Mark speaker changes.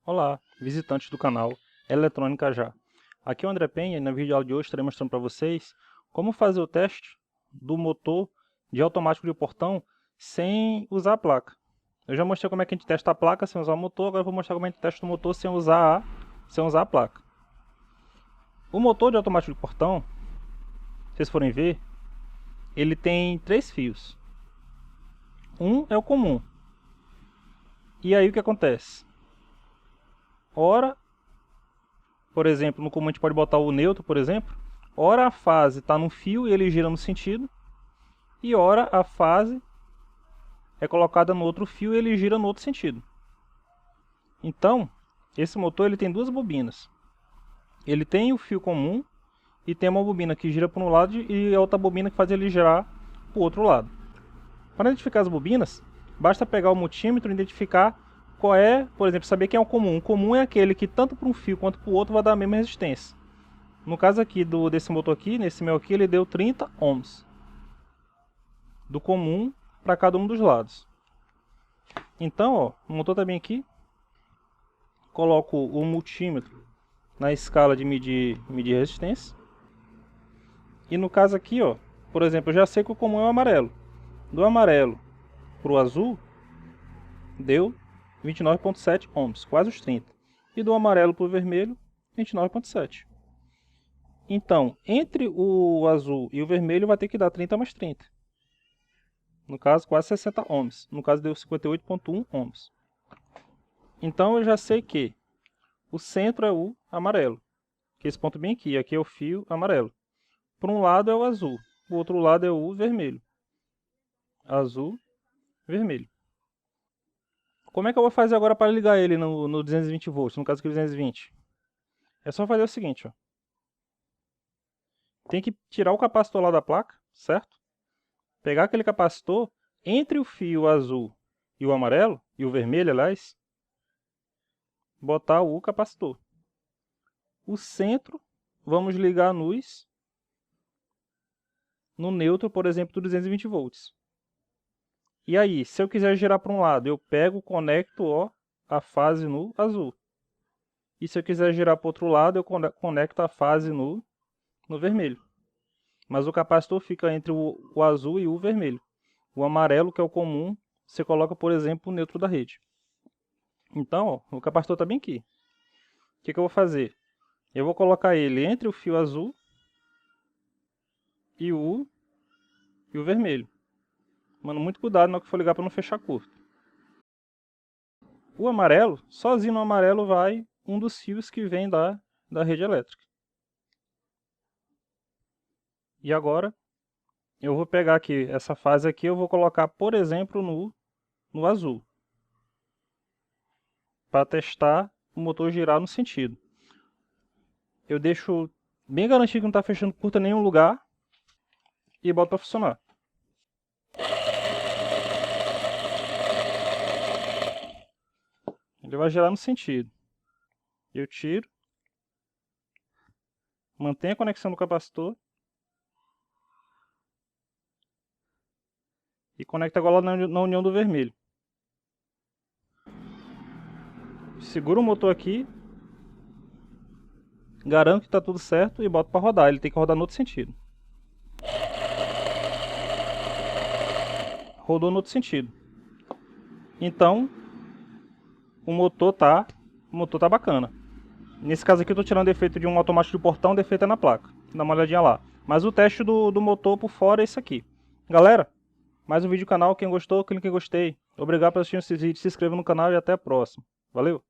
Speaker 1: Olá, visitantes do canal Eletrônica Já. Aqui é o André Penha e na videoaula de hoje estarei mostrando para vocês como fazer o teste do motor de automático de portão sem usar a placa. Eu já mostrei como é que a gente testa a placa sem usar o motor, agora eu vou mostrar como a gente testa o motor sem usar a placa. O motor de automático de portão, se vocês forem ver, ele tem 3 fios. Um é o comum. E aí o que acontece? Ora, por exemplo, no comum a gente pode botar o neutro, por exemplo. Ora a fase está num fio e ele gira no sentido. E ora a fase é colocada no outro fio e ele gira no outro sentido. Então, esse motor ele tem duas bobinas. Ele tem o fio comum e tem uma bobina que gira para um lado e a outra bobina que faz ele girar para o outro lado. Para identificar as bobinas, basta pegar o multímetro e identificar qual é, por exemplo, saber quem é o comum. O comum é aquele que tanto para um fio quanto para o outro vai dar a mesma resistência. No caso aqui desse motor aqui, nesse meu aqui, ele deu 30 ohms. Do comum para cada um dos lados. Então, ó, o motor está bem aqui. Coloco o multímetro na escala de medir resistência. E no caso aqui, ó, por exemplo, eu já sei que o comum é o amarelo. Do amarelo para o azul, deu 29,7 ohms, quase os 30. E do amarelo para o vermelho, 29,7. Então, entre o azul e o vermelho vai ter que dar 30 mais 30. No caso, quase 60 ohms. No caso, deu 58,1 ohms. Então, eu já sei que o centro é o amarelo. Que é esse ponto bem aqui. Aqui é o fio amarelo. Por um lado é o azul. O outro lado é o vermelho. Azul, vermelho. Como é que eu vou fazer agora para ligar ele no 220 volts? No caso aqui, 220. É só fazer o seguinte, ó. Tem que tirar o capacitor lá da placa, certo? Pegar aquele capacitor entre o fio azul e o amarelo, e o vermelho, aliás, botar o capacitor. O centro, vamos ligar a luz no neutro, por exemplo, do 220 volts. E aí, se eu quiser girar para um lado, eu pego, conecto ó, a fase no azul. E se eu quiser girar para o outro lado, eu conecto a fase no vermelho. Mas o capacitor fica entre o azul e o vermelho. O amarelo, que é o comum, você coloca, por exemplo, o neutro da rede. Então, ó, o capacitor está bem aqui. O que eu vou fazer? Eu vou colocar ele entre o fio azul e o vermelho. Mano, muito cuidado na hora que for ligar para não fechar curto. O amarelo, sozinho no amarelo vai um dos fios que vem da rede elétrica. E agora, eu vou pegar aqui, essa fase aqui, eu vou colocar, por exemplo, no azul. Para testar o motor girar no sentido. Eu deixo bem garantido que não está fechando curta em nenhum lugar. E boto para funcionar. Ele vai girar no sentido. Eu tiro. Mantenho a conexão do capacitor. E conecto agora na união do vermelho. Seguro o motor aqui. Garanto que está tudo certo e boto para rodar. Ele tem que rodar no outro sentido. Rodou no outro sentido. Então, o motor tá bacana. Nesse caso aqui eu estou tirando defeito de um automático de portão, o defeito é na placa. Dá uma olhadinha lá. Mas o teste do motor por fora é esse aqui. Galera, mais um vídeo do canal. Quem gostou, clique em gostei. Obrigado por assistir esse vídeo. Se inscreva no canal e até a próxima. Valeu!